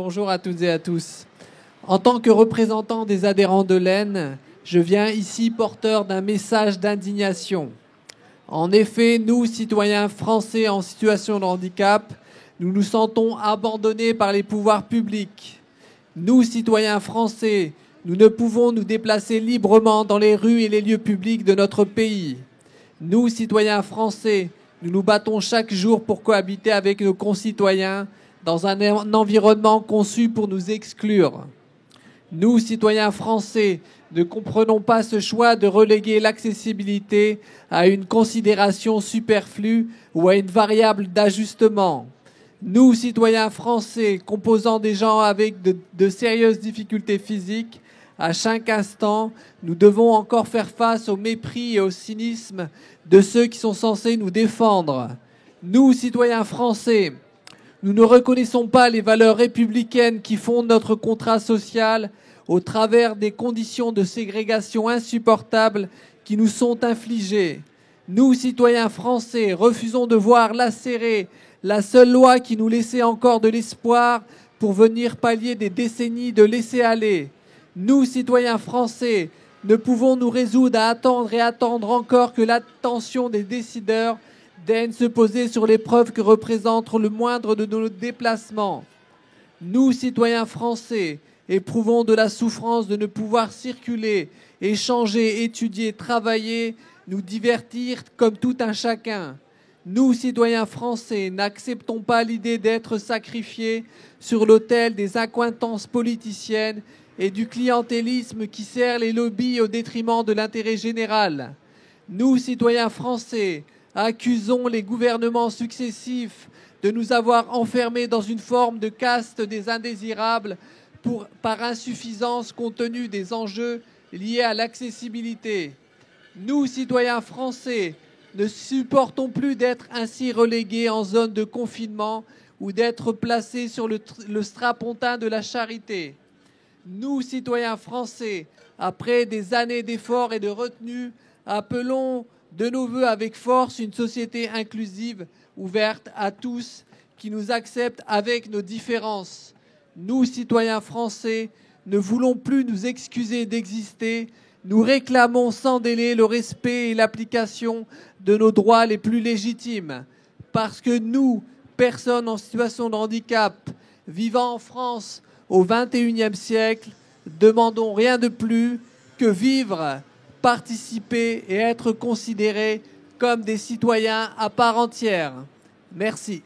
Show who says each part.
Speaker 1: Bonjour à toutes et à tous. En tant que représentant des adhérents de l'Aisne, je viens ici porteur d'un message d'indignation. En effet, nous, citoyens français en situation de handicap, nous nous sentons abandonnés par les pouvoirs publics. Nous, citoyens français, nous ne pouvons nous déplacer librement dans les rues et les lieux publics de notre pays. Nous, citoyens français, nous nous battons chaque jour pour cohabiter avec nos concitoyens dans un environnement conçu pour nous exclure. Nous, citoyens français, ne comprenons pas ce choix de reléguer l'accessibilité à une considération superflue ou à une variable d'ajustement. Nous, citoyens français, composant des gens avec de sérieuses difficultés physiques, à chaque instant, nous devons encore faire face au mépris et au cynisme de ceux qui sont censés nous défendre. Nous, citoyens français, nous ne reconnaissons pas les valeurs républicaines qui fondent notre contrat social au travers des conditions de ségrégation insupportables qui nous sont infligées. Nous, citoyens français, refusons de voir lacérer la seule loi qui nous laissait encore de l'espoir pour venir pallier des décennies de laisser-aller. Nous, citoyens français, ne pouvons nous résoudre à attendre et attendre encore que l'attention des décideurs daigne se poser sur l'épreuve que représente le moindre de nos déplacements. Nous, citoyens français, éprouvons de la souffrance de ne pouvoir circuler, échanger, étudier, travailler, nous divertir comme tout un chacun. Nous, citoyens français, n'acceptons pas l'idée d'être sacrifiés sur l'autel des accointances politiciennes et du clientélisme qui sert les lobbies au détriment de l'intérêt général. Nous, citoyens français, accusons les gouvernements successifs de nous avoir enfermés dans une forme de caste des indésirables par insuffisance compte tenu des enjeux liés à l'accessibilité. Nous, citoyens français, ne supportons plus d'être ainsi relégués en zone de confinement ou d'être placés sur le strapontin de la charité. Nous, citoyens français, après des années d'efforts et de retenue, appelons de nos vœux avec force une société inclusive, ouverte à tous, qui nous accepte avec nos différences. Nous, citoyens français, ne voulons plus nous excuser d'exister. Nous réclamons sans délai le respect et l'application de nos droits les plus légitimes. Parce que nous, personnes en situation de handicap, vivant en France au XXIe siècle, demandons rien de plus que vivre, participer et être considérés comme des citoyens à part entière. Merci.